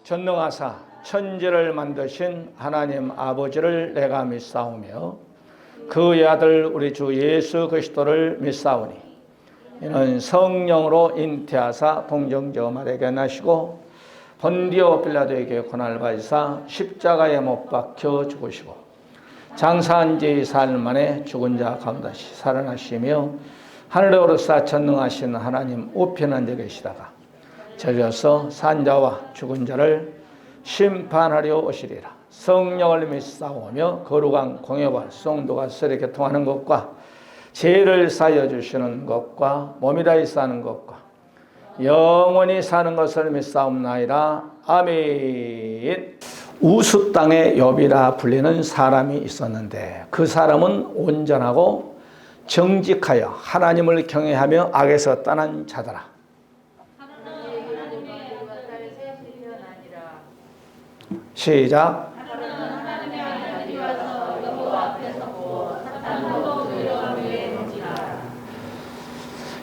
전능하사 천지를 만드신 하나님 아버지를 내가 믿사오며 그의 아들 우리 주 예수 그리스도를 믿사오니 이는 성령으로 잉태하사 동정저 마리아에게 나시고 본디오 빌라도에게 고난을 받으사 십자가에 못 박혀 죽으시고 장사한 지 사흘 만에 죽은 자 가운데 살아나시며 하늘에 오르사 전능하신 하나님 우편한 데 계시다가 저리서 산자와 죽은 자를 심판하려 오시리라. 성령을 믿사오며 거룩한 공예와 성도가 서로 교통하는 것과 죄를 사여 주시는 것과 몸이 다히 사는 것과 영원히 사는 것을 믿사옵나이다. 아멘. 우스 땅의 욥이라 불리는 사람이 있었는데 그 사람은 온전하고 정직하여 하나님을 경외하며 악에서 떠난 자더라. 시작.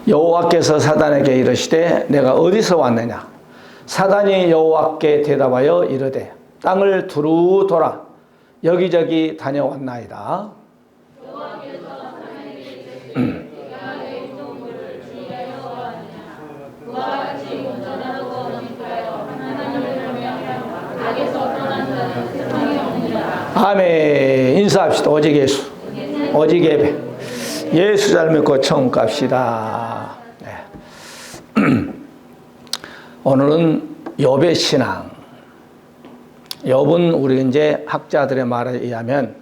여호와께서 사단에게 이르시되 내가 어디서 왔느냐? 사단이 여호와께 대답하여 이르되 땅을 두루 돌아 여기저기 다녀왔나이다. 아멘. 인사합시다. 오직 예수, 오직 예배. 예수 잘 믿고 천국 갑시다. 네. 오늘은 욥의 신앙. 욥은 우리 이제 학자들의 말에 의하면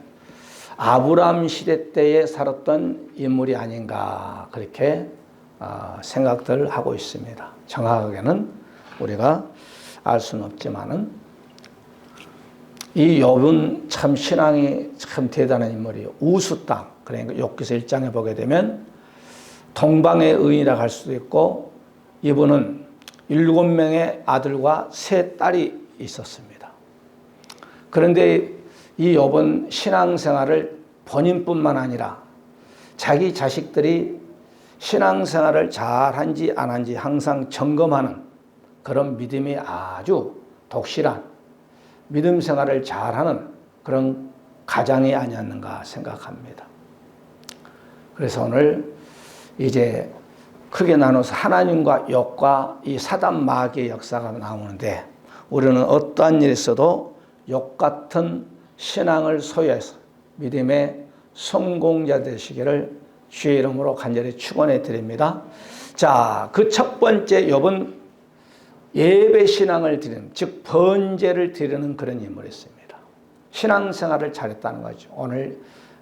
아브라함 시대 때에 살았던 인물이 아닌가 그렇게 생각들 하고 있습니다. 정확하게는 우리가 알 수는 없지만은 이 욥은 참 신앙이 참 대단한 인물이에요. 우스 땅, 그러니까 욥기서 1장에 보게 되면 동방의 의인이라고 할 수도 있고 이분은 7명의 아들과 3딸이 있었습니다. 그런데 이 욥은 신앙생활을 본인뿐만 아니라 자기 자식들이 신앙생활을 잘한지 안 한지 항상 점검하는 그런 믿음이 아주 독실한 믿음 생활을 잘하는 그런 가장이 아니었는가 생각합니다. 그래서 오늘 이제 크게 나눠서 하나님과 욥과 이 사단 마귀의 역사가 나오는데 우리는 어떠한 일이 있어도 욥 같은 신앙을 소유해서 믿음의 성공자 되시기를 주의 이름으로 간절히 축원해 드립니다. 자, 그 첫 번째 욥은 예배 신앙을 드리는, 즉 번제를 드리는 그런 인물이었습니다. 신앙생활을 잘했다는 거죠. 오늘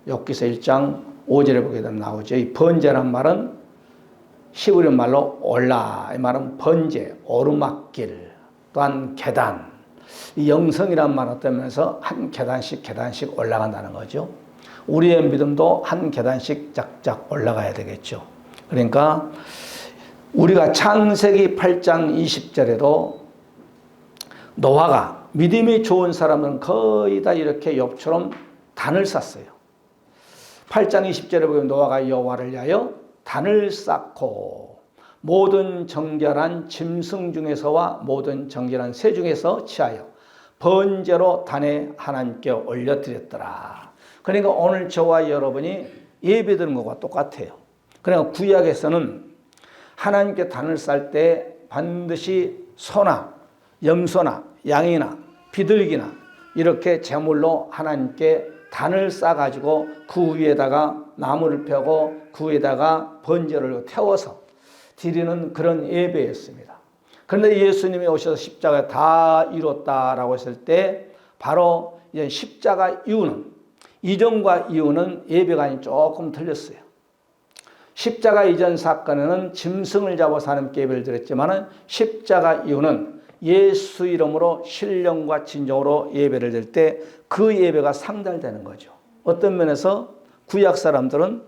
욥기서 1장 5절에 보게 되면 나오죠. 이 번제란 말은 히브리 말로 올라, 이 말은 번제, 오르막길, 또한 계단. 이 영성이란 말을 뜨면서 한 계단씩 올라간다는 거죠. 우리의 믿음도 한 계단씩 쫙쫙 올라가야 되겠죠. 그러니까 우리가 창세기 8장 20절에도 노아가 믿음이 좋은 사람은 거의 다 이렇게 욥처럼 단을 쌓았어요. 8장 20절에 보면 노아가 여호와를 위하여 단을 쌓고 모든 정결한 짐승 중에서와 모든 정결한 새 중에서 취하여 번제로 단에 하나님께 올려드렸더라. 그러니까 오늘 저와 여러분이 예배드리는 것과 똑같아요. 그러니까 구약에서는 하나님께 단을 쌓을 때 반드시 소나 염소나 양이나 비둘기나 이렇게 제물로 하나님께 단을 쌓아가지고 그 위에다가 나무를 펴고 그 위에다가 번제를 태워서 드리는 그런 예배였습니다. 그런데 예수님이 오셔서 십자가 다 이뤘다라고 했을 때 바로 이제 십자가 이후는 이전과 이후는 예배관이 조금 틀렸어요. 십자가 이전 사건에는 짐승을 잡아서 하나님께 예배를 드렸지만 십자가 이후는 예수 이름으로 신령과 진정으로 예배를 드릴 때 그 예배가 상달되는 거죠. 어떤 면에서 구약 사람들은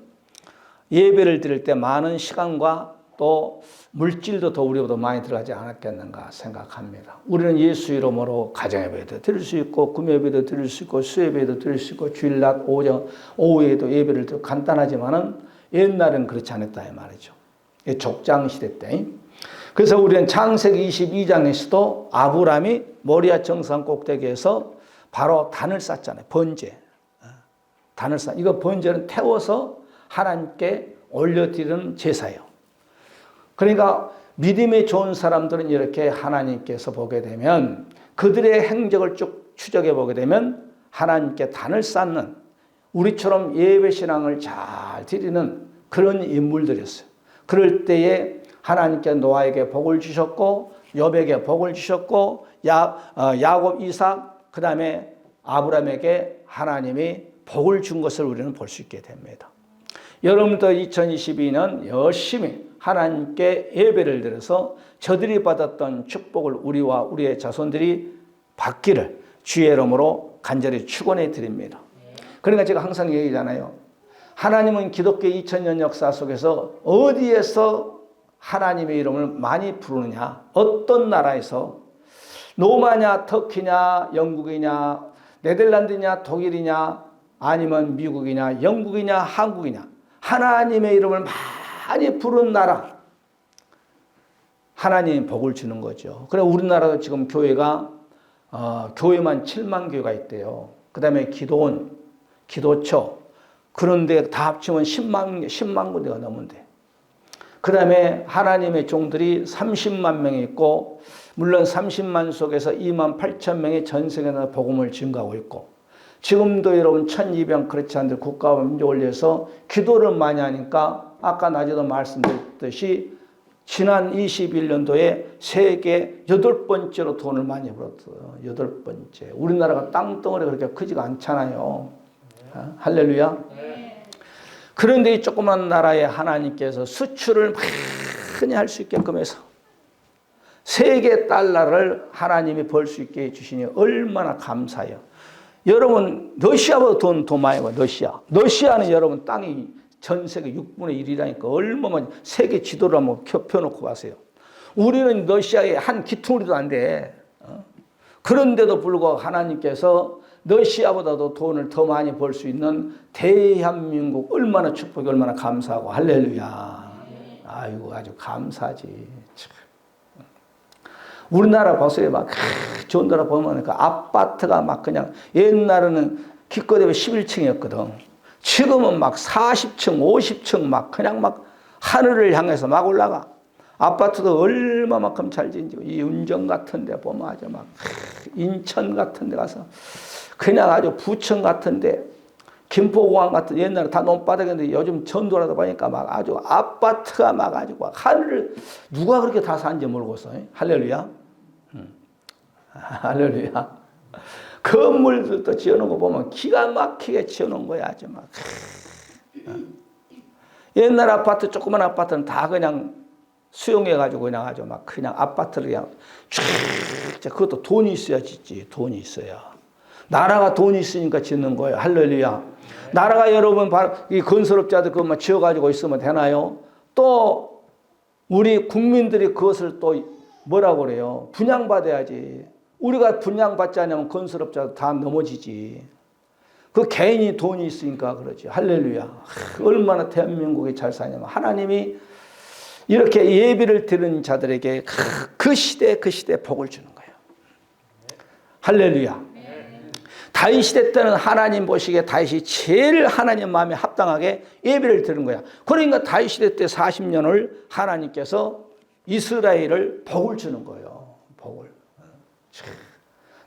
예배를 드릴 때 많은 시간과 또 물질도 더 우리보다 많이 들어가지 않았겠는가 생각합니다. 우리는 예수 이름으로 가정예배도 드릴 수 있고 금요예배도 드릴 수 있고 수요예배도 드릴 수 있고 주일낮 오후에도 예배를 드리고 간단하지만은 옛날에는 그렇지 않았다 이 말이죠. 족장 시대 때. 그래서 우리는 창세기 22장에서도 아브라함이 모리아 정상 꼭대기에서 바로 단을 쌓잖아요. 번제. 단을 쌓. 이거 번제는 태워서 하나님께 올려드리는 제사예요. 그러니까 믿음이 좋은 사람들은 이렇게 하나님께서 보게 되면 그들의 행적을 쭉 추적해 보게 되면 하나님께 단을 쌓는 우리처럼 예배신앙을 잘 드리는 그런 인물들이었어요. 그럴 때에 하나님께 노아에게 복을 주셨고 욥에게 복을 주셨고 야곱, 이삭, 그 다음에 아브라함에게 하나님이 복을 준 것을 우리는 볼 수 있게 됩니다. 여러분도 2022년 열심히 하나님께 예배를 드려서 저들이 받았던 축복을 우리와 우리의 자손들이 받기를 주의 이름으로 간절히 축원해 드립니다. 그러니까 제가 항상 얘기하잖아요. 하나님은 기독교 2000년 역사 속에서 어디에서 하나님의 이름을 많이 부르느냐, 어떤 나라에서 로마냐, 터키냐, 영국이냐, 네덜란드냐, 독일이냐, 아니면 미국이냐, 영국이냐, 한국이냐, 하나님의 이름을 많이 부르는 나라, 하나님이 복을 주는 거죠. 그래 우리나라도 지금 교회가 교회만 7만 교회가 있대요. 그 다음에 기도원, 기도처, 그런데 다 합치면 10만 군데가 넘는데. 그 다음에 하나님의 종들이 30만 명이 있고, 물론 30만 속에서 2만 8천 명이 전 세계에서 복음을 증가하고 있고, 지금도 여러분 1200 그렇지 않은데 국가와 민족을 위해서 기도를 많이 하니까 아까 낮에도 말씀드렸듯이 지난 21년도에 세계 8번째로 돈을 많이 벌었어요. 8번째. 우리나라가 땅덩어리가 그렇게 크지가 않잖아요. 할렐루야. 그런데 이 조그만 나라에 하나님께서 수출을 많이 할 수 있게끔 해서 세계 달러를 하나님이 벌 수 있게 해주시니 얼마나 감사해요. 여러분 러시아보다 돈 더 많이 벌어요. 러시아는 여러분 땅이 전 세계 6분의 1이라니까 얼마나 세계 지도를 한번 펴놓고 가세요. 우리는 러시아의 한 기퉁리도 안 돼. 그런데도 불구하고 하나님께서 러시아보다도 돈을 더 많이 벌 수 있는 대한민국 얼마나 축복이 얼마나 감사하고 할렐루야. 아이고 아주 감사하지. 우리나라 보세요. 막 좋은 나라 보면 그 아파트가 막 그냥 옛날에는 기껏해도 11층이었거든. 지금은 막 40층, 50층 막 그냥 막 하늘을 향해서 막 올라가. 아파트도 얼마만큼 잘 지어지고 이 운정 같은 데 보면 아주 막 인천 같은 데 가서 그냥 아주 부천 같은 데 김포공항 같은 옛날에 다 논바닥이었는데 요즘 전도라다 보니까 막 아주 아파트가 막 아주 막 하늘을 누가 그렇게 다 사는지 모르겠어. 할렐루야. 할렐루야. 건물들도 지어놓은 거 보면 기가 막히게 지어놓은 거야. 아주 막. 옛날 아파트, 조그만 아파트는 다 그냥 수용해가지고 그냥 아주 막 그냥 아파트를 그냥 쫙. 그것도 돈이 있어야 짓지. 돈이 있어야. 나라가 돈이 있으니까 짓는 거예요. 할렐루야. 나라가 여러분, 이 건설업자들 그것만 지어가지고 있으면 되나요? 또 우리 국민들이 그것을 또 뭐라고 그래요? 분양받아야지. 우리가 분양받지 않으면 건설업자도 다 넘어지지. 그 개인이 돈이 있으니까 그러지. 할렐루야. 얼마나 대한민국이 잘 사냐면 하나님이 이렇게 예배를 드리는 자들에게 그 시대에 복을 주는 거예요. 할렐루야. 다윗 시대 때는 하나님 보시기에 다윗이 제일 하나님 마음에 합당하게 예배를 드리는 거야. 그러니까 다윗 시대 때 40년을 하나님께서 이스라엘을 복을 주는 거예요. 복을.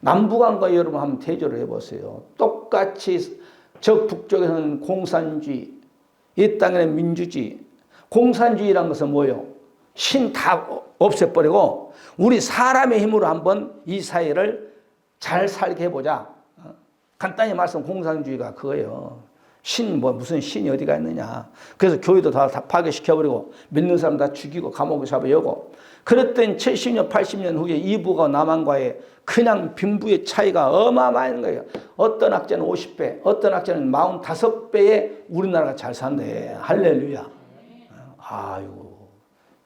남북한과 여러분 한번 대조를 해보세요. 똑같이 저 북쪽에서는 공산주의, 이 땅에는 민주주의. 공산주의란 것은 뭐예요? 신 다 없애버리고 우리 사람의 힘으로 한번 이 사회를 잘 살게 해보자. 간단히 말씀 공산주의가 그거예요. 무슨 신이 어디가 있느냐. 그래서 교회도 다 파괴시켜버리고 믿는 사람 다 죽이고 감옥에 잡아여고. 그랬더니 70년 80년 후에 이부가 남한과의 그냥 빈부의 차이가 어마어마한 거예요. 어떤 학자는 50배, 어떤 학자는 45배에 우리나라가 잘 산대. 할렐루야. 아이고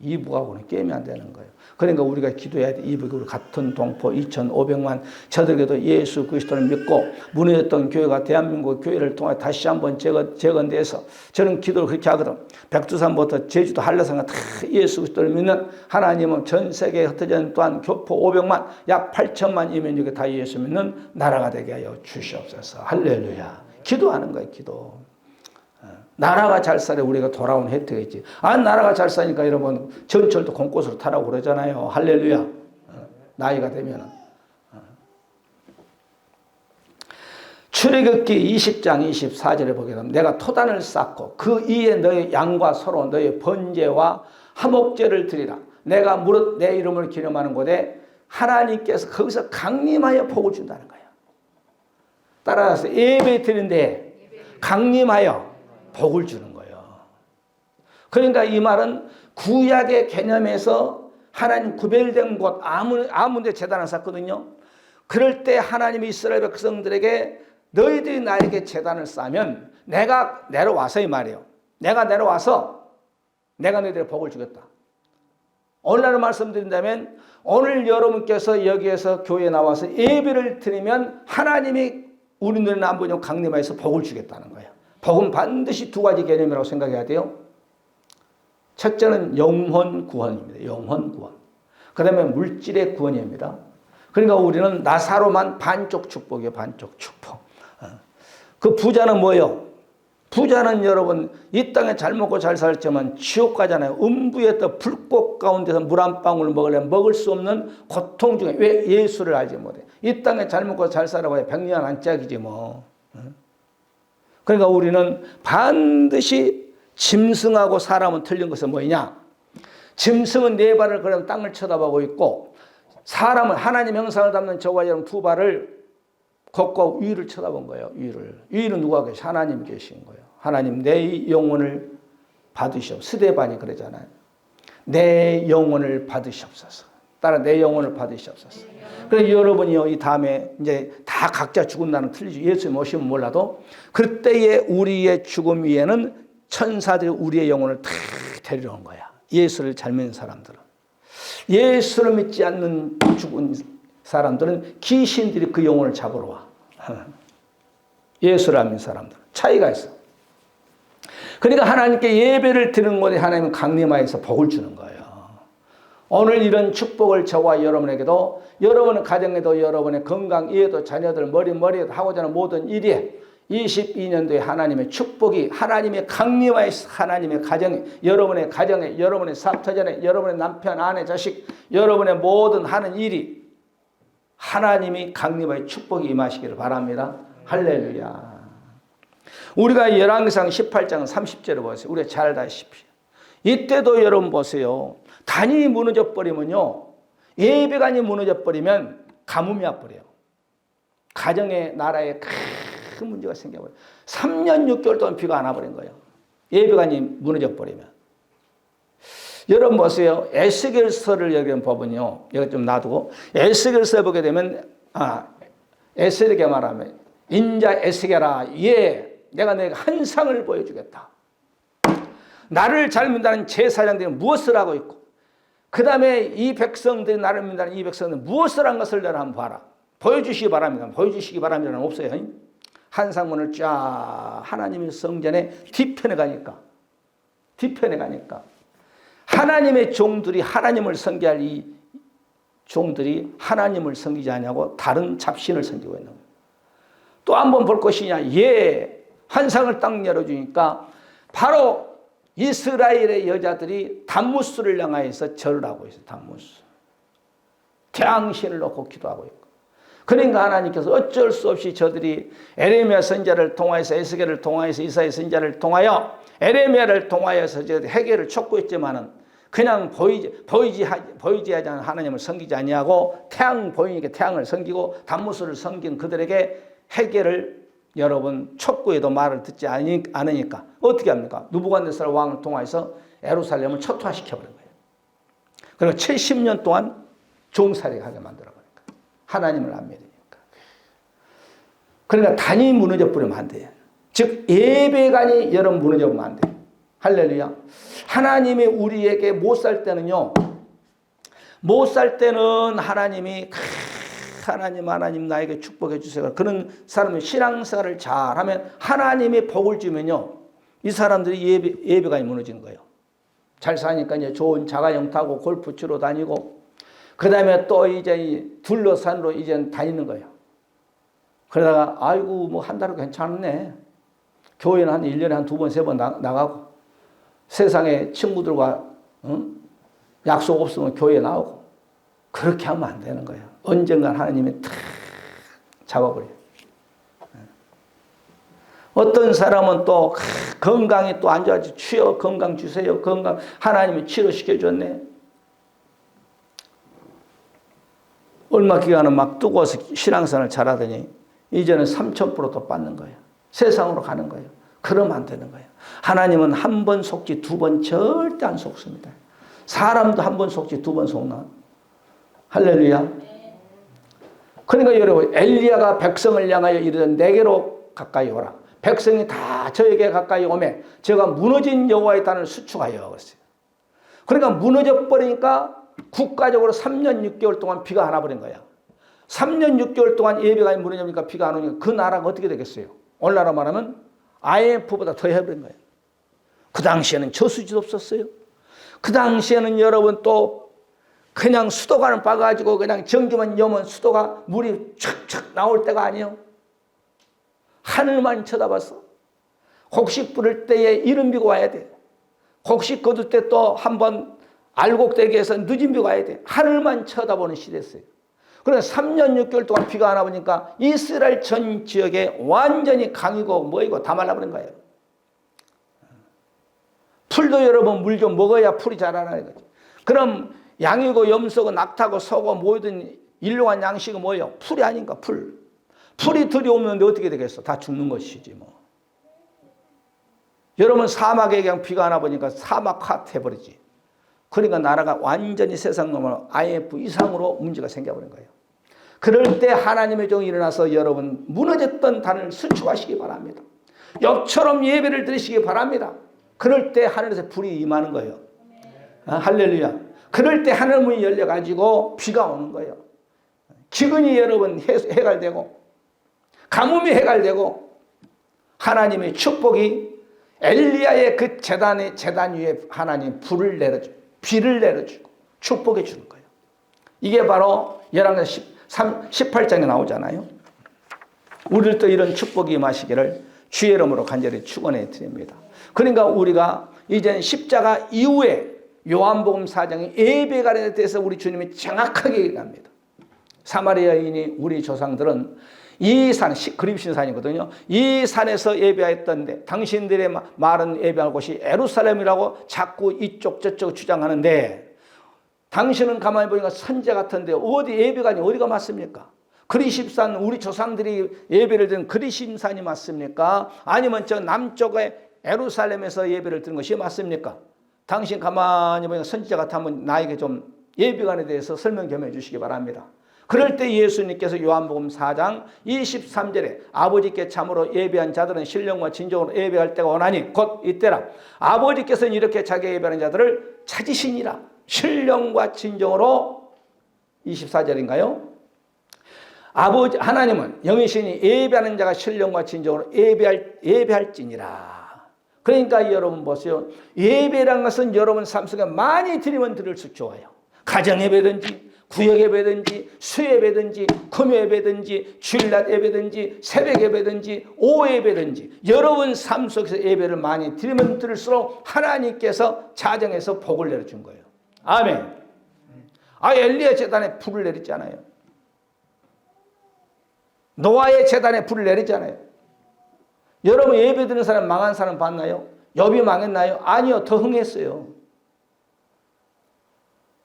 이북하고는 게임이 안 되는 거예요. 그러니까 우리가 기도해야 돼. 이북으로 같은 동포 2,500만 저들에게도 예수 그리스도를 믿고 무너졌던 교회가 대한민국 교회를 통해 다시 한번 재건돼서 저는 기도를 그렇게 하거든. 백두산부터 제주도 한라산가 다 예수 그리스도를 믿는 하나님은 전 세계에 흩어진 또한 교포 500만 약 8천만 이민족이 다 예수 믿는 나라가 되게 하여 주시옵소서. 할렐루야. 기도하는 거예요. 기도. 나라가 잘 살아 우리가 돌아온 혜택이지. 나라가 잘 사니까 여러분 전철도 공꽃으로 타라고 그러잖아요. 할렐루야. 나이가 되면은. 출애굽기 20장 24절에 보게 되면 내가 토단을 쌓고 그 위에 너의 양과 소로 너의 번제와 화목제를 드리라. 내가 무릇 내 이름을 기념하는 곳에 하나님께서 거기서 강림하여 복을 준다는 거예요. 따라서 예배 드리는데 강림하여 복을 주는 거예요. 그러니까 이 말은 구약의 개념에서 하나님 구별된 곳 아문데 제단을 쌓거든요. 그럴 때 하나님이 이스라엘 백성들에게 너희들이 나에게 제단을 쌓으면 내가 내려와서 이 말이에요. 내가 내려와서 내가 너희들에게 복을 주겠다. 오늘날 말씀드린다면 오늘 여러분께서 여기에서 교회에 나와서 예배를 드리면 하나님이 우리 눈에는 안 보이는 강림하여서 복을 주겠다는 거예요. 복은 반드시 두 가지 개념이라고 생각해야 돼요. 첫째는 영혼 구원입니다. 영혼 구원. 그 다음에 물질의 구원입니다. 그러니까 우리는 나사로만 반쪽 축복이에요. 반쪽 축복. 그 부자는 뭐예요? 부자는 여러분 이 땅에 잘 먹고 잘 살지만 지옥 가잖아요. 음부의 또 불꽃 가운데서 물 한 방울 먹으려면 먹을 수 없는 고통 중에 왜 예수를 알지 못해? 이 땅에 잘 먹고 잘 살아봐야 100년 안짝이지 뭐. 그러니까 우리는 반드시 짐승하고 사람은 틀린 것은 뭐냐? 짐승은 네 발을 걸으면 땅을 쳐다보고 있고 사람은 하나님 형상을 담는 저와 여러분 두 발을 걷고 위를 쳐다본 거예요. 위는 누가 계시? 하나님 계신 거예요. 하나님 내 영혼을 받으시옵소서. 스데반이 그러잖아요. 내 영혼을 받으시옵소서. 따라 내 영혼을 받으시옵소서. 그래서 여러분이요 이 다음에 이제 다 각자 죽은 날은 틀리죠. 예수님 오시면 몰라도 그때의 우리의 죽음 위에는 천사들이 우리의 영혼을 다 데리러 온 거야. 예수를 잘 믿는 사람들은. 예수를 믿지 않는 죽은 사람들은 귀신들이 그 영혼을 잡으러 와. 예수를 안 믿는 사람들 차이가 있어. 그러니까 하나님께 예배를 드리는 곳에 하나님은 강림하여서 복을 주는 거예요. 오늘 이런 축복을 저와 여러분에게도 여러분의 가정에도 여러분의 건강, 이해도 자녀들 머리에도 하고자 하는 모든 일에 22년도에 하나님의 축복이 하나님의 강림하여서 하나님의 가정에 여러분의 가정에 여러분의 사업터전에 여러분의 남편, 아내, 자식 여러분의 모든 하는 일이 하나님이 강림하여 축복이 임하시기를 바랍니다. 할렐루야. 우리가 열왕기상 18장 30절을 보세요. 우리가 잘 알다시피 이때도 여러분 보세요. 단이 무너져 버리면요. 예배관이 무너져 버리면 가뭄이 와버려요. 가정의 나라에 큰 문제가 생겨버려요. 3년 6개월 동안 비가 안 와버린 거예요. 예배관이 무너져 버리면. 여러분 보세요. 에스겔서를 여기 보면요. 여기 좀 놔두고 에스겔서 보게 되면 에스겔에게 말하면 인자 에스겔아 내가 너에게 한 상을 보여주겠다. 나를 잘 믿는다는 제사장들이 무엇을 하고 있고 그 다음에 이 백성들이 나를 믿는다는 이 백성들은 무엇을 한 것을 내가 한번 봐라. 보여주시기 바랍니다. 보여주시기 바랍니다는 없어요. 한 상문을 쫙 하나님의 성전의 뒤편에 가니까 하나님의 종들이 하나님을 섬기할 이 종들이 하나님을 섬기지 않냐고 다른 잡신을 섬기고 있는 거예요. 또 한 번 볼 것이냐? 환상을 딱 열어주니까 바로 이스라엘의 여자들이 담무스를 향하여서 절을 하고 있어요. 담무스. 태양신을 놓고 기도하고 있고. 그러니까 하나님께서 어쩔 수 없이 저들이 에레미야 선지자를 통하여서 에스겔을 통하여서 이사야 선지자를 통하여 에레미야를 통하여서 해결을 촉구했지만은 그냥 보이지 하지 않은 하나님을 섬기지 아니하고 태양 보이니까 태양을 섬기고 담무스를 섬긴 그들에게 해결을 여러분 촉구에도 말을 듣지 않으니까 어떻게 합니까? 누부갓네살 왕을 통해서 예루살렘을 초토화시켜버린 거예요. 그리고 70년 동안 종살이가 하게 만들어버린 거예요. 하나님을 안 믿으니까. 그러니까 단이 무너져 버리면 안 돼요. 즉 예배관이 여러분 무너져 버리면 안 돼요. 할렐루야. 하나님이 우리에게 못 살 때는요, 못 살 때는 하나님이 하나님 나에게 축복해 주세요. 그런 사람이 신앙생활을 잘하면 하나님이 복을 주면요, 이 사람들이 예배가 무너지는 거예요. 잘 사니까 이제 좋은 자가용 타고 골프 치러 다니고, 그 다음에 또 이제 둘러산으로 이제 다니는 거예요. 그러다가 아이고 뭐 한 달은 괜찮네. 교회는 한 1년에 한 2번 3번 나가고, 세상에 친구들과 약속 없으면 교회 나오고, 그렇게 하면 안 되는 거예요. 언젠간 하나님이 탁 잡아버려요. 어떤 사람은 또 건강이 또 안 좋아지. 주여 건강 주세요. 건강 하나님이 치료시켜줬네. 얼마 기간은 막 뜨거워서 신앙생활을 잘하더니 이제는 3000%도 빠는 거예요. 세상으로 가는 거예요. 그러면 안 되는 거예요. 하나님은 한 번 속지 2번 절대 안 속습니다. 사람도 한 번 속지 2번 속나. 할렐루야. 그러니까 여러분, 엘리야가 백성을 향하여 이르되 내게로 가까이 오라. 백성이 다 저에게 가까이 오매 제가 무너진 여호와의 단을 수축하여 그랬어요. 그러니까 무너져 버리니까 국가적으로 3년 6개월 동안 비가 안 와버린 거야. 3년 6개월 동안 예배가 무너지니까 비가 안 오니까 그 나라가 어떻게 되겠어요? 오늘나라 말하면 IMF보다 더 해버린 거예요. 그 당시에는 저수지도 없었어요. 그 당시에는 여러분 또 그냥 수도관을 봐가지고 그냥 전기만 여면 수도가 물이 촥촥 나올 때가 아니에요. 하늘만 쳐다봤어. 곡식 뿌릴 때에 이른 비가 와야 돼. 곡식 거둘 때 또 한번 알곡되게 해서 늦은 비가 와야 돼. 하늘만 쳐다보는 시대였어요. 그래서 3년 6개월 동안 비가 안 와보니까 이스라엘 전 지역에 완전히 강이고 뭐이고 다 말라버린 거예요. 풀도 여러분 물 좀 먹어야 풀이 자라는 거죠. 그럼 양이고 염소고 낙타고 소고 모든 일용한 양식은 뭐예요? 풀이 아닌가? 풀. 풀이 들이오는데 어떻게 되겠어? 다 죽는 것이지 뭐. 여러분 사막에 그냥 비가 안 와보니까 사막화 해버리지. 그러니까 나라가 완전히 세상 넘어 IMF 이상으로 문제가 생겨버린 거예요. 그럴 때 하나님의 종이 일어나서 여러분 무너졌던 단을 수축하시기 바랍니다. 욥처럼 예배를 드리시기 바랍니다. 그럴 때 하늘에서 불이 임하는 거예요. 할렐루야. 그럴 때 하늘 문이 열려가지고 비가 오는 거예요. 기근이 여러분 해갈되고 가뭄이 해갈되고 하나님의 축복이 엘리야의 그 제단 위에 하나님 불을 내려주고 비를 내려주고 축복해 주는 거예요. 이게 바로 열왕기상 18장에 나오잖아요. 우리들도 이런 축복이 임하시기를 주의 이름으로 간절히 축원해 드립니다. 그러니까 우리가 이제 십자가 이후에 요한복음 4장의 예배관에 대해서 우리 주님이 정확하게 얘기합니다. 사마리아인이 우리 조상들은 이 산, 그림신 산이거든요. 이 산에서 예배했던데 당신들의 말은 예배할 곳이 예루살렘이라고 자꾸 이쪽 저쪽 주장하는데 당신은 가만히 보니까 선제 같은데 어디 예배관이 어디가 맞습니까? 그리심산 우리 조상들이 예배를 드린 그리심산이 맞습니까? 아니면 저 남쪽의 예루살렘에서 예배를 드린 것이 맞습니까? 당신 가만히 보니까 선지자 같으면 나에게 좀 예배관에 대해서 설명 좀 해주시기 바랍니다. 그럴 때 예수님께서 요한복음 4장 23절에 아버지께 참으로 예배한 자들은 신령과 진정으로 예배할 때가 오나니 곧 이때라. 아버지께서는 이렇게 자기 예배하는 자들을 찾으시니라. 신령과 진정으로 24절인가요? 아버지 하나님은 영이시니 예배하는 자가 신령과 진정으로 예배할지니라. 그러니까 여러분 보세요. 예배라는 것은 여러분 삶 속에 많이 드리면 드릴수록 좋아요. 가정예배든지 구역예배든지 수예배든지 금요예배든지 주일날 예배든지 새벽예배든지 오후예배든지 여러분 삶 속에서 예배를 많이 드리면 드릴수록 하나님께서 자정에서 복을 내려준 거예요. 아멘. 엘리야 제단에 불을 내렸잖아요. 노아의 제단에 불을 내렸잖아요. 여러분 예배 드리는 사람 망한 사람 봤나요? 욥이 망했나요? 아니요. 더 흥했어요.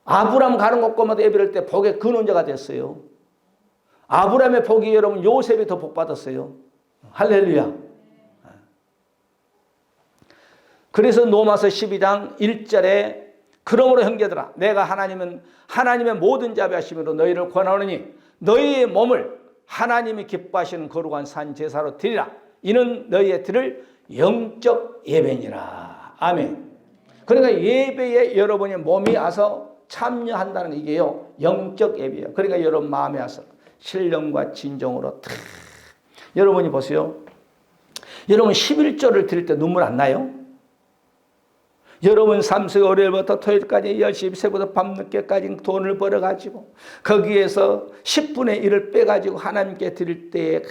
아브람 가는 곳마다 예배할 때 복의 근원자가 됐어요. 아브람의 복이 여러분 요셉이 더 복 받았어요. 할렐루야. 그래서 로마서 12장 1절에 그러므로 형제들아 내가 하나님의 모든 자비하심으로 너희를 권하노니 너희의 몸을 하나님이 기뻐하시는 거룩한 산 제사로 드리라. 이는 너희의 드릴 영적 예배니라. 아멘. 그러니까 예배에 여러분이 몸이 와서 참여한다는 이게요, 영적 예배예요. 그러니까 여러분 마음에 와서 신령과 진정으로 탁. 여러분이 보세요. 여러분 11조를 드릴 때 눈물 안 나요? 여러분 삶 속에 월요일부터 토요일까지 열심히 새부터 밤늦게까지 돈을 벌어가지고 거기에서 10분의 1을 빼가지고 하나님께 드릴 때에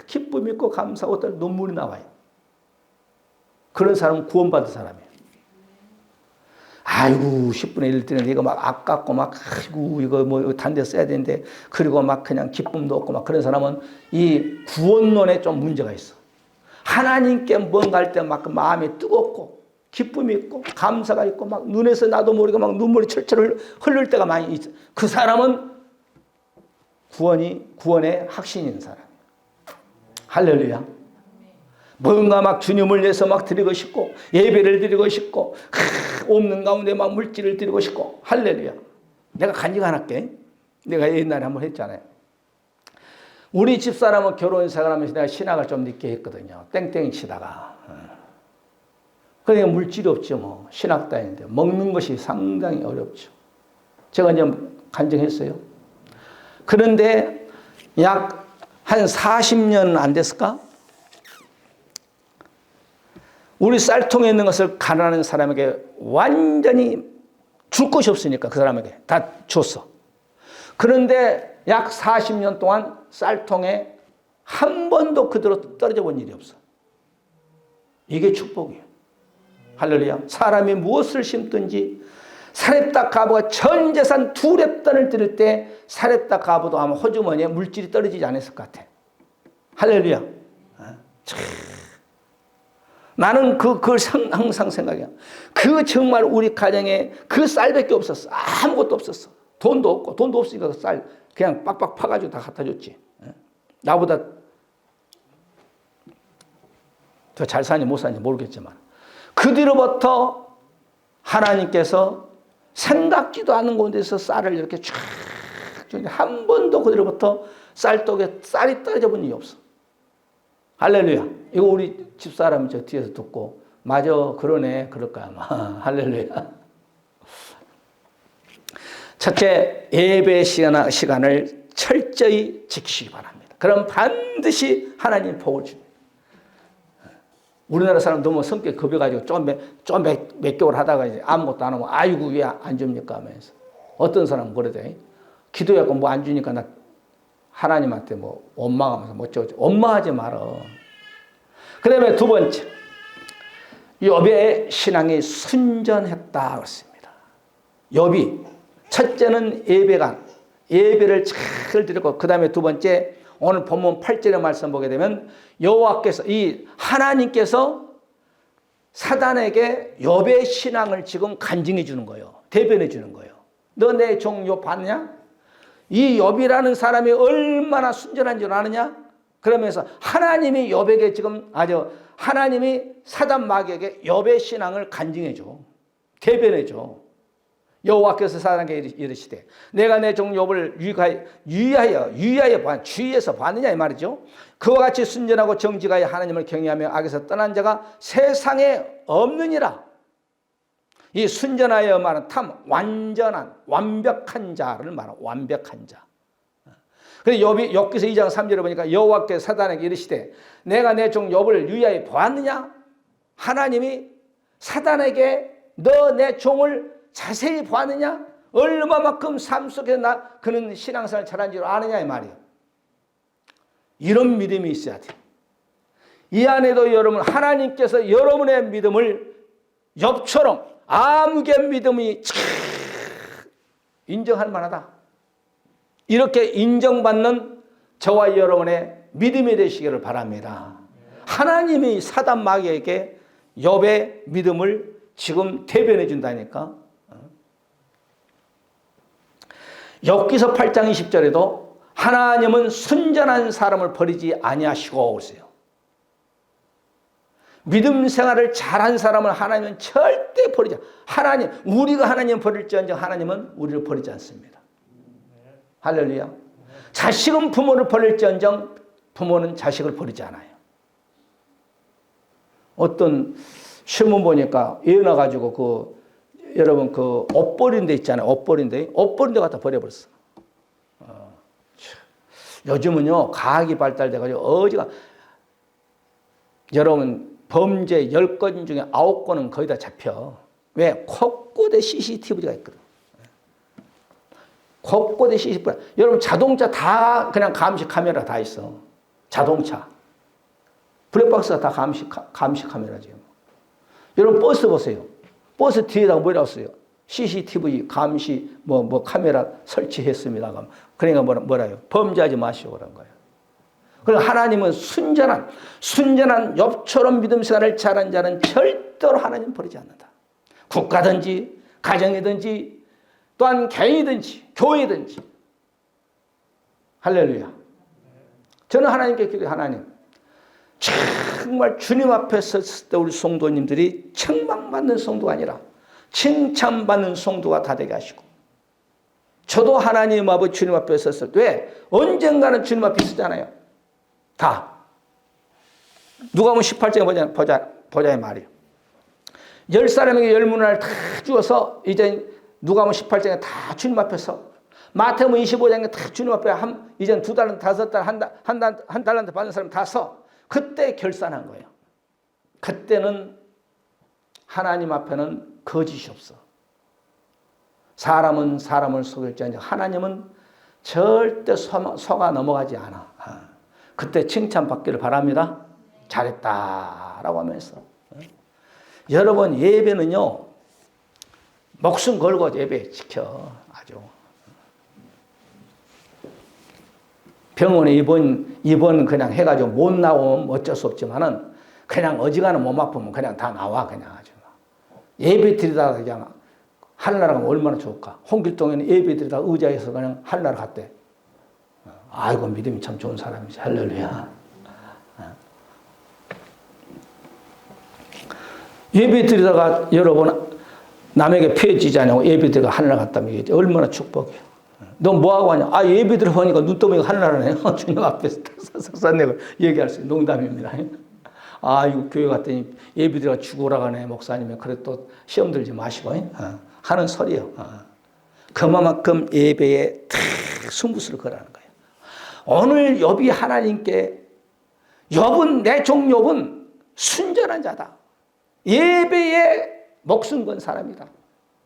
기쁨 있고 감사하고 눈물이 나와요. 그런 사람은 구원받은 사람이에요. 아이고 10분의 1 드리는데 이거 막 아깝고 막 아이고 이거 뭐 단 데 써야 되는데 그리고 막 그냥 기쁨도 없고 막 그런 사람은 이 구원론에 좀 문제가 있어. 하나님께 뭔가 할 때 막 마음이 뜨겁고 기쁨이 있고 감사가 있고 막 눈에서 나도 모르게 막 눈물이 철철 흐를 때가 많이 있어. 그 사람은 구원의 확신인 사람이에요. 할렐루야. 뭔가 막 주님을 위해서 막 드리고 싶고 예배를 드리고 싶고 없는 가운데 막 물질을 드리고 싶고 할렐루야. 내가 간증 하나 할게. 내가 옛날에 한번 했잖아요. 우리 집사람은 결혼 생활하면서 내가 신학을 좀 늦게 했거든요. 땡땡이 치다가. 그러니까 물질이 없죠. 뭐 신학 다니는데 먹는 것이 상당히 어렵죠. 제가 이제 간증했어요. 그런데 약 한 40년 안 됐을까? 우리 쌀통에 있는 것을 가난한 사람에게 완전히 줄 것이 없으니까 그 사람에게 다 줬어. 그런데 약 40년 동안 쌀통에 한 번도 그대로 떨어져 본 일이 없어. 이게 축복이에요. 할렐루야. 사람이 무엇을 심든지 사렙다 가부가 전 재산 2렙단을 드릴 때 사렙다 가부도 아마 호주머니에 물질이 떨어지지 않았을 것 같아. 할렐루야. 나는 그걸 항상 생각해요. 그 정말 우리 가정에 그 쌀밖에 없었어. 아무것도 없었어. 돈도 없고 돈도 없으니까 그 쌀 그냥 빡빡 파가지고 다 갖다 줬지. 나보다 더 잘 사니 못 사니 모르겠지만 그 뒤로부터 하나님께서 생각지도 않은 곳에서 쌀을 이렇게 쫙 한 번도 그 뒤로부터 쌀떡에 쌀이 떨어져 본 일이 없어. 할렐루야. 이거 우리 집사람이 저 뒤에서 듣고 맞아 그러네 그럴 거야 아마. 할렐루야. 첫째, 예배 시간을 철저히 지키시기 바랍니다. 그럼 반드시 하나님 복을 줍니다. 우리나라 사람 너무 성격 급해가지고 몇 개월 하다가 이제 아무것도 안 하면 아이고 왜 안 줍니까 하면서 어떤 사람은 그러대. 기도해갖고 뭐 안 주니까 나 하나님한테 뭐 원망하면서 뭐 어쩌고 원망하지 말어. 그 다음에 두 번째, 욥의 신앙이 순전했다 그렇습니다. 욥이 첫째는 예배를 잘 드렸고 그 다음에 두 번째 오늘 본문 8절의 말씀 보게 되면 여호와께서 하나님께서 사단에게 욥의 신앙을 지금 간증해 주는 거예요. 대변해 주는 거예요. 너 내 종 욥 봤냐? 이 욥이라는 사람이 얼마나 순전한 줄 아느냐? 그러면서 하나님이 욥에게 지금 하나님이 사단 마귀에게 욥의 신앙을 간증해 줘. 대변해 줘. 여호와께서 사단에게 이르시되 내가 내 종 욥을 유의하여 주의해서 봤느냐 이 말이죠. 그와 같이 순전하고 정직하여 하나님을 경외하며 악에서 떠난 자가 세상에 없느니라. 이 순전하여 말은 완전한 완벽한 자를 말하는 완벽한 자. 그래서 욥기서 2장 3절에 보니까 여호와께서 사단에게 이르시되 내가 내 종 욥을 유의하여 보았느냐? 하나님이 사단에게 너 내 종을 자세히 보았느냐? 얼마만큼 삶 속에서 그는 신앙생활 잘한 줄 아느냐 이 말이에요. 이런 믿음이 있어야 돼요. 이 안에도 여러분 하나님께서 여러분의 믿음을 욥처럼 아무개 믿음이 인정할 만하다. 이렇게 인정받는 저와 여러분의 믿음이 되시기를 바랍니다. 하나님이 사단 마귀에게 욥의 믿음을 지금 대변해 준다니까. 욥기서 8장 20절에도 하나님은 순전한 사람을 버리지 아니하시고 오세요. 믿음 생활을 잘한 사람을 하나님은 절대 버리지 않아요. 우리가 하나님 버릴지언정 하나님은 우리를 버리지 않습니다. 할렐루야. 자식은 부모를 버릴지언정 부모는 자식을 버리지 않아요. 어떤 신문 보니까 예나가지고 여러분 옷 버린 데 있잖아요. 옷 버린 데 갖다 버려버렸어. 요즘은요, 과학이 발달돼가지고 어지가, 여러분, 범죄 10건 중에 9건은 거의 다 잡혀. 왜? 곳곳에 CCTV가 있거든. 곳곳에 CCTV. 여러분, 자동차 다 그냥 감시 카메라 다 있어. 자동차. 블랙박스가 다 감시 카메라지. 여러분, 버스 보세요. 버스 뒤에다가 뭐라고 써요? CCTV 감시 카메라 설치했습니다. 그러니까 뭐라요? 범죄하지 마시오 그런 거예요. 그리고 하나님은 순전한 욥처럼 믿음 생활을 잘한 자는 절대로 하나님 버리지 않는다. 국가든지 가정이든지 또한 개인이든지 교회든지. 할렐루야. 저는 하나님께 기도해요. 하나님, 정말 주님 앞에 섰을 때 우리 성도님들이 책망받는 성도가 아니라 칭찬받는 성도가 다 되게 하시고, 저도 하나님 아버지 주님 앞에 섰을 때 왜? 언젠가는 주님 앞에 있었잖아요. 다. 누가복음 18장에 보자 이 말이에요. 10사람에게 10문화를 다 주어서 이제 누가복음 18장에 다 주님 앞에서, 마태복음 25장에 다 주님 앞에 이제 2달란트, 5달란트, 한 달란트 받는 사람 다 서. 그때 결산한 거예요. 그때는 하나님 앞에는 거짓이 없어. 사람은 사람을 속일지언정 하나님은 절대 속아 넘어가지 않아. 그때 칭찬받기를 바랍니다. 잘했다라고 하면서. 여러분, 예배는요, 목숨 걸고 예배 지켜. 아주. 병원에 입원 그냥 해가지고 못 나오면 어쩔 수 없지만은 그냥 어지간한 몸 아프면 그냥 다 나와. 그냥 아주. 예배 드리다가 그냥 하늘나라 가면 얼마나 좋을까. 홍길동에는 예배 드리다가 의자에서 그냥 하늘나라 갔대. 아이고, 믿음이 참 좋은 사람이지. 할렐루야. 예배 드리다가 여러분 남에게 피해 지지 않냐고 예배 드리다가 하늘나라 갔다면 이게 얼마나 축복이야. 너 뭐하고 하냐? 예배 들어보니까 눈떠보니까 하늘나라네. 주님 앞에서 섰네. 얘기할 수 있는 농담입니다. 이거 교회 갔더니 예배 드려가 죽으라 가네, 목사님이. 그래 또 시험 들지 마시고 하는 소리요. 그만큼 예배에 승부수를 걸라는 거예요. 오늘 욥이 하나님께, 내 종 욥은 순전한 자다. 예배에 목숨 건 사람이다.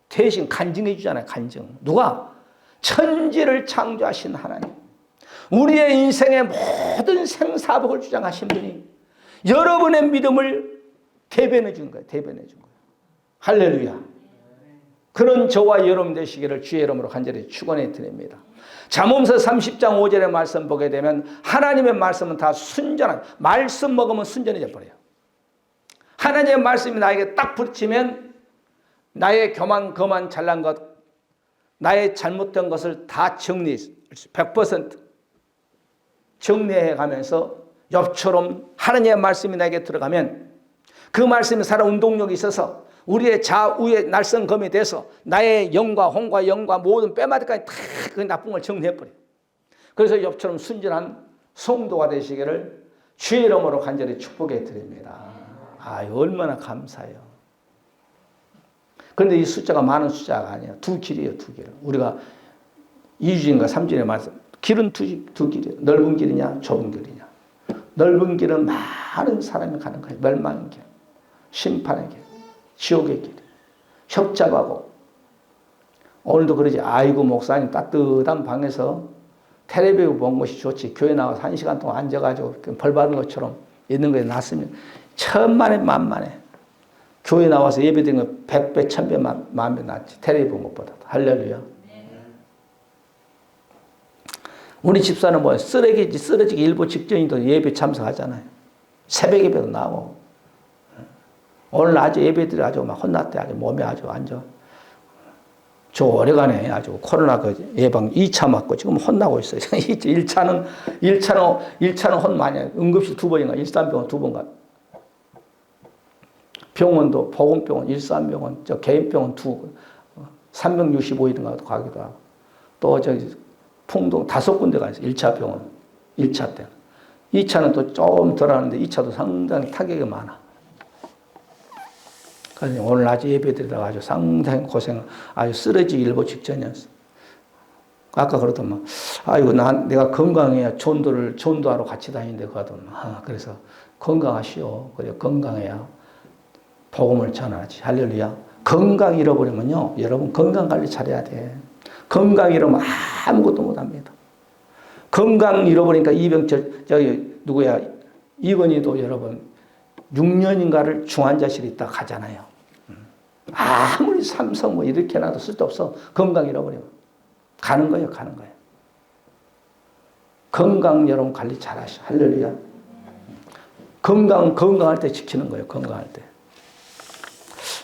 대신 간증해 주잖아요. 간증. 누가? 천지를 창조하신 하나님, 우리의 인생의 모든 생사복을 주장하신 분이 여러분의 믿음을 대변해 준 거예요. 대변해 준 거예요. 할렐루야. 그런 저와 여러분 되시기를 주의 이름으로 간절히 축원해 드립니다. 잠언서 30장 5절의 말씀 보게 되면 하나님의 말씀은 다 순전한, 말씀 먹으면 순전해져 버려요. 하나님의 말씀이 나에게 딱 붙이면 나의 교만, 거만, 잘난 것, 나의 잘못된 것을 다 100% 정리해 가면서 욥처럼 하나님의 말씀이 나에게 들어가면 그 말씀이 살아 운동력이 있어서 우리의 좌우의 날성검이 돼서 나의 영과 혼과 영과 모든 뼈마디까지 다 그 나쁜 걸 정리해버려요. 그래서 욥처럼 순전한 성도가 되시기를 주의 이름으로 간절히 축복해 드립니다. 얼마나 감사해요. 그런데 이 숫자가 많은 숫자가 아니에요. 두 길이에요, 두 길. 우리가 2주인가 3주에 말씀, 길은 두 길이에요. 넓은 길이냐, 좁은 길이냐. 넓은 길은 많은 사람이 가는 거예요. 멸망의 길, 심판의 길, 지옥의 길, 협잡하고. 오늘도 그러지. 아이고, 목사님 따뜻한 방에서 텔레비전 본 것이 좋지. 교회 나와서 1시간 동안 앉아가지고 벌 받은 것처럼 있는 거에 낫으면 천만에 만만해. 교회 나와서 예배 드리는 거 100배, 1000배, 만배 낫지. 텔레비전 본 것보다. 할렐루야. 우리 집사는 뭐야? 쓰러지기 일보 직전이도 예배 참석하잖아요. 새벽 예배도 나오고. 오늘 아주 예배 드려 아주 막 혼났대. 아주 몸이 아주 완전. 저 오래간에 아주 코로나 예방 2차 맞고 지금 혼나고 있어요. 1차는 혼 많이 해요. 응급실 2번인가, 일산병원 2번 가. 병원도 보건병원, 일산병원, 저 개인병원 365일인가 가기도 하고. 또 저기 풍동 5군데 가 있어요. 1차 병원, 1차 때. 2차는 또 좀 덜 하는데 2차도 상당히 타격이 많아. 그래서 오늘 아주 예배드리다가 아주 상당히 고생, 아주 쓰러지기 일보 직전이었어. 아까 그러더만, 아이고, 내가 건강해야 전도하러 같이 다니는데, 그러더만. 그래서 건강하시오. 그래, 건강해야 복음을 전하지. 할렐루야. 건강 잃어버리면요, 여러분 건강 관리 잘해야 돼. 건강 잃으면 아무것도 못 합니다. 건강 잃어버리니까 이병철, 누구야, 이건희도 여러분, 6년인가를 중환자실에 있다 가잖아요. 아무리 삼성 뭐 이렇게 해놔도 쓸데없어. 건강 잃어버리면. 가는 거예요. 건강 여러분 관리 잘 하시오. 할렐루야. 건강할 때 지키는 거예요. 건강할 때.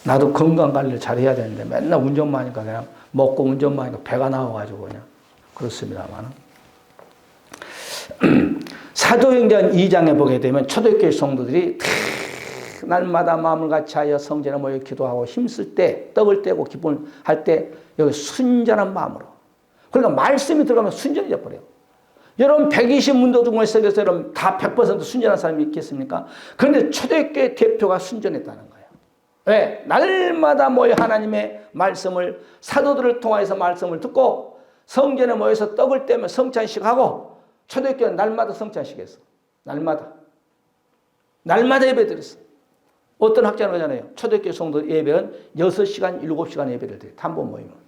나도 건강 관리를 잘 해야 되는데 맨날 운전만 하니까 그냥 먹고 운전만 하니까 배가 나와가지고 그냥 그렇습니다만. 사도행전 2장에 보게 되면 초대교회 성도들이 날마다 마음을 같이하여 성전에 모여 기도하고 힘쓸 때, 떡을 떼고 기쁨을 할 때 여기 순전한 마음으로. 그러니까 말씀이 들어가면 순전해져 버려요. 여러분 120문도 중에서 여러분 다 100% 순전한 사람이 있겠습니까? 그런데 초대교회 대표가 순전했다는 거예요. 왜? 날마다 모여 하나님의 말씀을 사도들을 통해서 말씀을 듣고 성전에 모여서 떡을 떼며 성찬식하고 초대교회는 날마다 성찬식했어. 날마다 예배드렸어. 어떤 학자는 그러잖아요. 초대교회 성도 예배는 6시간, 7시간 예배를 드려요. 단번 모이면.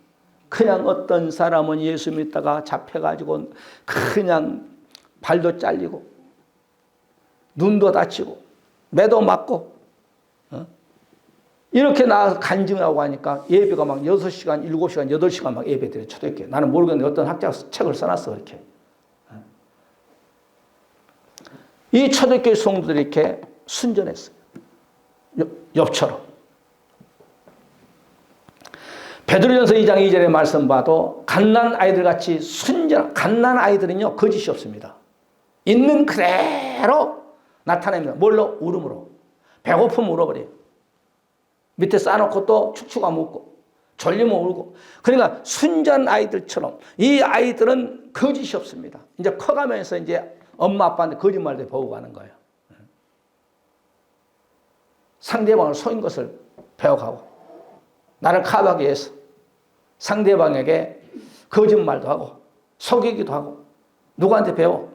그냥 어떤 사람은 예수 믿다가 잡혀가지고 그냥 발도 잘리고 눈도 다치고 매도 맞고 이렇게 나와서 간증하고 하니까 예배가 막 6시간, 7시간, 8시간 막 예배드려요. 초대교회. 나는 모르겠는데 어떤 학자가 책을 써놨어. 이렇게. 이 초대교회 성도들이 이렇게 순전했어요. 욥처럼. 베드로전서 2장 2절의 말씀 봐도 갓난 아이들 같이 갓난 아이들은요 거짓이 없습니다. 있는 그대로 나타냅니다. 뭘로? 울음으로. 배고프면 울어버려요. 밑에 쌓아놓고 또 축축하면 웃고 졸리면 울고. 그러니까 순전 아이들처럼 이 아이들은 거짓이 없습니다. 이제 커가면서 이제 엄마 아빠한테 거짓말도 보고 가는 거예요. 상대방을 속인 것을 배워가고 나를 카바하기 위해서 상대방에게 거짓말도 하고 속이기도 하고 누구한테 배워?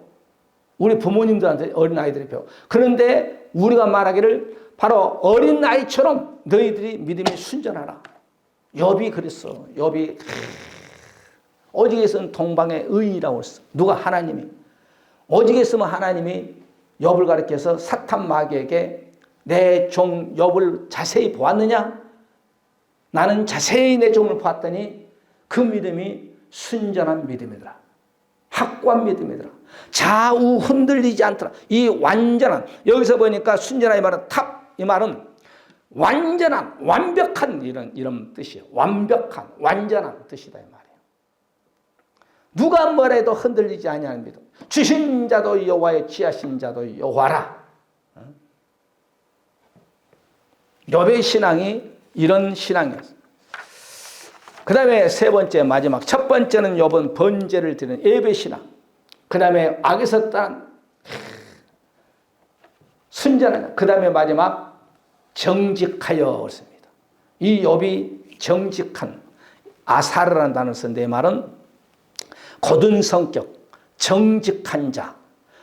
우리 부모님들한테 어린아이들이 배워. 그런데 우리가 말하기를 바로 어린아이처럼 너희들이 믿음이 순전하라. 욥이 그랬어. 욥이 오직에서는 동방의 의인이라고 했어. 누가? 하나님이. 오직에서는 하나님이 욥을 가리켜서 사탄 마귀에게 내 종 욥을 자세히 보았느냐? 나는 자세히 내 종을 보았더니 그 믿음이 순전한 믿음이더라. 확고한 믿음이더라. 좌우 흔들리지 않더라. 이 완전한, 여기서 보니까 순전한 이 말은 이 말은 완전한, 완벽한 이런 뜻이에요. 완벽한, 완전한 뜻이다 이 말이에요. 누가 뭐래도 흔들리지 아니하는 믿음. 주신 자도 여호와의 취하신 자도 여호와라. 욥의 신앙이 이런 신앙이었어요. 그 다음에 세 번째 마지막. 첫 번째는 욥은 번제를 드리는 예배 신앙. 그 다음에 악에서 떠난 순전한. 그 다음에 마지막 정직하여 그렇습니다. 이 욥이 정직한, 아사르라는 단어를 쓴데 말은 곧은 성격, 정직한 자,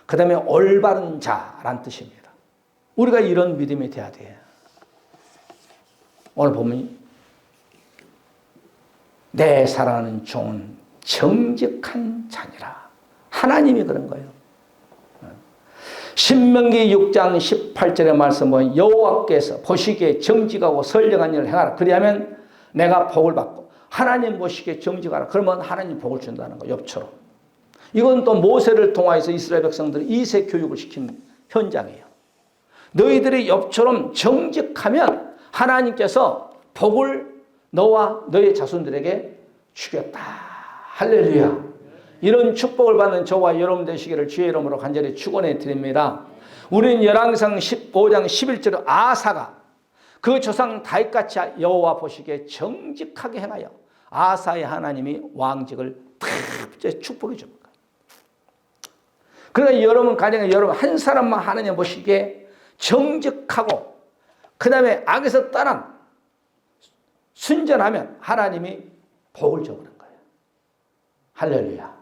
그 다음에 올바른 자라는 뜻입니다. 우리가 이런 믿음이 돼야 돼요. 오늘 보면 내 사랑하는 종은 정직한 자니라. 하나님이 그런 거예요. 신명기 6장 18절의 말씀 보면 여호와께서 보시기에 정직하고 선량한 일을 행하라. 그리하면 내가 복을 받고 하나님 보시기에 정직하라. 그러면 하나님 복을 준다는 거예요. 욥처럼. 이건 또 모세를 통하여서 이스라엘 백성들이 이세 교육을 시킨 현장이에요. 너희들이 욥처럼 정직하면 하나님께서 복을 너와 너의 자손들에게 주겠다. 할렐루야. 이런 축복을 받는 저와 여러분 되시기를 주의 이름으로 간절히 축원해 드립니다. 우리는 열왕기상 15장 11절에 아사가 그 조상 다윗같이 여호와 보시기에 정직하게 행하여 아사의 하나님이 왕직을 탁 축복해 줍니다. 그러니까 여러분 가정에 여러분 한 사람만 하나님 보시기에 정직하고 그 다음에 악에서 떠난 순전하면 하나님이 복을 줘버린 거예요. 할렐루야.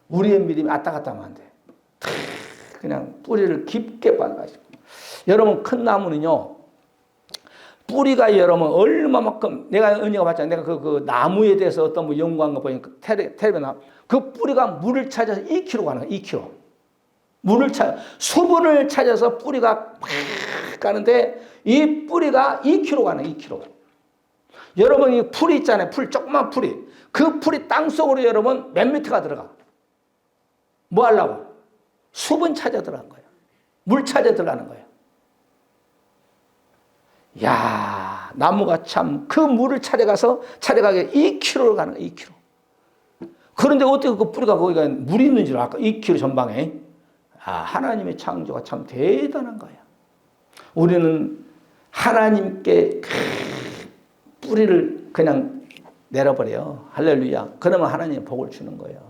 우리의 믿음이 왔다 갔다 하면 안 돼. 그냥 뿌리를 깊게 박아가지고. 여러분, 큰 나무는요, 뿌리가 여러분 얼마만큼, 내가 은혜가 봤잖아요. 내가 그 나무에 대해서 어떤 뭐 연구한 거 보니까 텔레비에 나, 그 뿌리가 물을 찾아서 2km 가는 거예요. 2km. 물을 수분을 찾아서 뿌리가 팍 가는데 이 뿌리가 2km 가는 2km. 여러분, 이 풀이 있잖아요. 풀, 조그만 풀이. 그 풀이 땅속으로 여러분 몇 미터가 들어가. 뭐 하려고? 수분 찾아 들어간 거예요. 물 찾아 들어가는 거예요. 야, 나무가 참 그 물을 찾아가게 2km를 가는 거예요. 2km. 그런데 어떻게 그 뿌리가 거기가 물이 있는 줄 알까? 2km 전방에. 아, 하나님의 창조가 참 대단한 거예요. 우리는 하나님께 뿌리를 그냥 내려버려요. 할렐루야. 그러면 하나님이 복을 주는 거예요.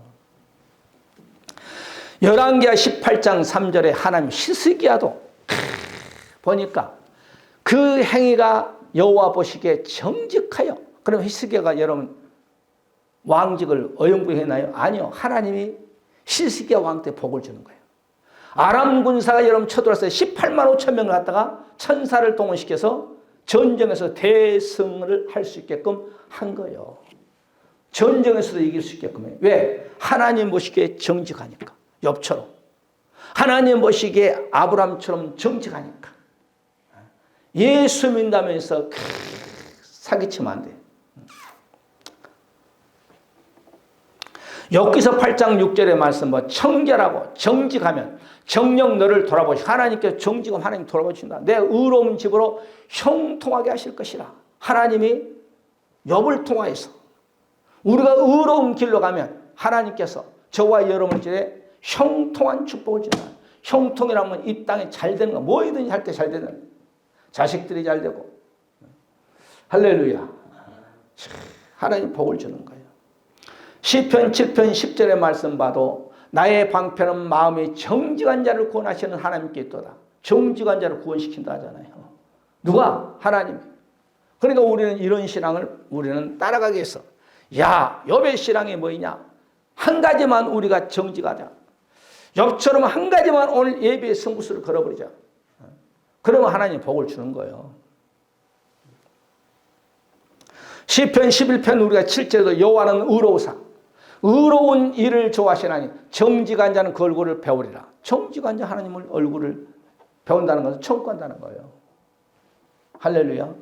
열왕기하 18장 3절에 하나님 히스기야도 보니까 그 행위가 여호와 보시기에 정직하여. 그럼 히스기야가 여러분 왕직을 어영부영했나요? 아니요. 하나님이 히스기야 왕 때 복을 주는 거예요. 아람 군사가 여러분 쳐들어왔어요. 18만 5천 명을 갖다가 천사를 동원시켜서 전쟁에서 대승을 할 수 있게끔 한 거예요. 전쟁에서도 이길 수 있게끔 해요. 왜? 하나님 보시기에 정직하니까. 욥처럼. 하나님 보시기에 아브람처럼 정직하니까. 예수 믿는다면서 사기치면 안 돼요. 욥기서 8장 6절의 말씀 뭐 청결하고 정직하면 정녕 너를 돌아보시. 하나님께서 정직하면 하나님 돌아보신다. 내 의로운 집으로 형통하게 하실 것이라. 하나님이 욥을 통하여서 우리가 의로운 길로 가면 하나님께서 저와 여러분들의 형통한 축복을 준다. 형통이라면 이 땅에 잘 되는 거, 뭐이든지 할 때 잘 되는 거. 자식들이 잘 되고. 할렐루야. 하나님 복을 주는 거예요. 시편 7편 10절의 말씀 봐도 나의 방편은 마음이 정직한 자를 구원하시는 하나님께 있도다. 정직한 자를 구원시킨다 하잖아요. 누가? 하나님. 그러니까 우리는 이런 신앙을 우리는 따라가기 위해서 야, 욥의 신앙이 뭐냐? 한 가지만 우리가 정직하자. 욥처럼 한 가지만 오늘 예배의 성부수를 걸어버리자. 그러면 하나님 복을 주는 거예요. 시편 11편 우리가 7절에도 여호와는 의로우사 의로운 일을 좋아하시나니 정직한 자는 그 얼굴을 배우리라. 정직한 자 하나님을 얼굴을 배운다는 것은 청구한다는 거예요. 할렐루야.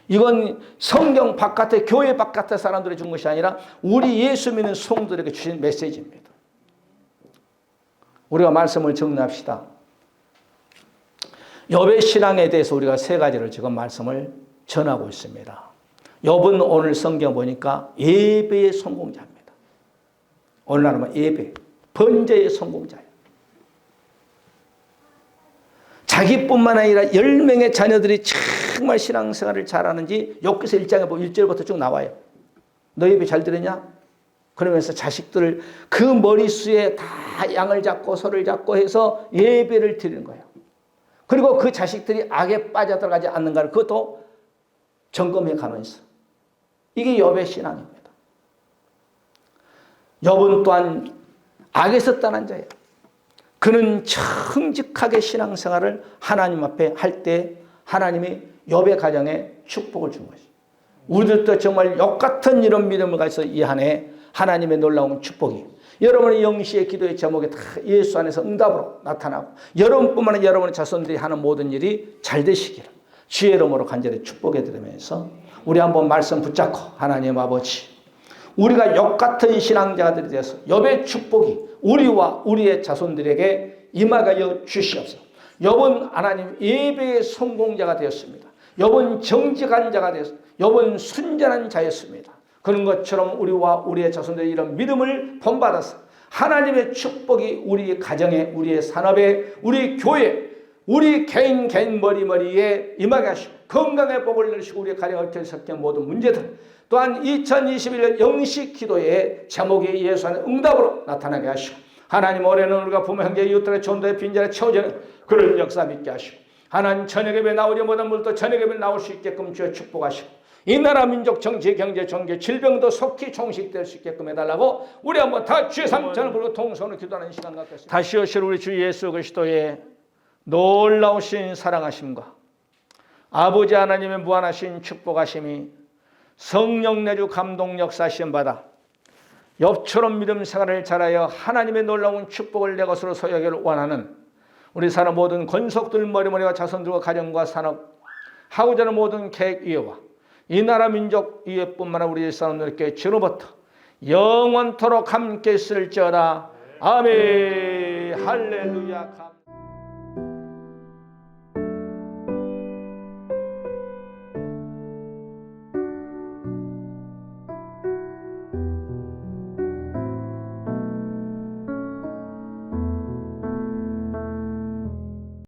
이건 성경 바깥에 교회 바깥의 사람들이 준 것이 아니라 우리 예수 믿는 성도들에게 주신 메시지입니다. 우리가 말씀을 정리합시다. 욥의 신앙에 대해서 우리가 세 가지를 지금 말씀을 전하고 있습니다. 욥은 오늘 성경 보니까 예배의 성공자입니다. 오늘날은 예배, 번제의 성공자예요. 자기뿐만 아니라 10명의 자녀들이 정말 신앙생활을 잘하는지 욥기서 1장에 보면 1절부터 쭉 나와요. 너 예배 잘 드렸냐? 그러면서 자식들을 그 머릿수에 다 양을 잡고 소를 잡고 해서 예배를 드리는 거예요. 그리고 그 자식들이 악에 빠져들어가지 않는가를 그것도 점검해 가면서. 이게 욥의 신앙입니다. 욥은 또한 악에서 떠난 자예요. 그는 정직하게 신앙생활을 하나님 앞에 할 때 하나님이 욥의 가정에 축복을 준 것이죠. 우리들도 정말 욥 같은 이런 믿음을 가져서 이 한 해 하나님의 놀라운 축복이 여러분의 영시의 기도의 제목에 다 예수 안에서 응답으로 나타나고 여러분뿐만 아니라 여러분의 자손들이 하는 모든 일이 잘 되시기를 주의 이름으로 간절히 축복해 드리면서 우리 한번 말씀 붙잡고 하나님 아버지 우리가 욥 같은 신앙자들이 되어서 욥의 축복이 우리와 우리의 자손들에게 임하여 주시옵소서. 욥은 하나님 예배의 성공자가 되었습니다. 욥은 정직한 자가 되었습니다. 욥은 순전한 자였습니다. 그런 것처럼 우리와 우리의 자손들의 이런 믿음을 본받아서 하나님의 축복이 우리 가정에, 우리의 산업에, 우리 교회, 우리 개인 머리에 임하게 하시고 건강의 복을 내리시고 우리의 가정을 얽혀있었던 모든 문제들 또한 2021년 영식 기도의 제목이 예수 안에 응답으로 나타나게 하시고 하나님 올해는 우리가 부모 형제 이웃들의 전도의 빈자리에 채워지는 그런 역사 믿게 하시고 하나님 저녁 예배 나오지 못한 분도 저녁 예배 나올 수 있게끔 주여 축복하시고 이 나라 민족 정치 경제 종교 질병도 속히 종식될 수 있게끔 해달라고 우리 한번 다 주의 삼천을 부르고 통성으로 기도하는 시간 갖겠습니다. 다시 오실 우리 주 예수 그리스도의 놀라우신 사랑하심과 아버지 하나님의 무한하신 축복하심이 성령 내주 감동 역사시험 받아 욥처럼 믿음 생활을 잘하여 하나님의 놀라운 축복을 내 것으로 소유하기를 원하는 우리 사람 모든 권속들 머리머리와 자손들과 가정과 산업 하고자 하는 모든 계획 이해와 이 나라 민족 이해뿐만 아니라 우리 일사람들께 지금부터 영원토록 함께 있을지어다. 아멘. 할렐루야.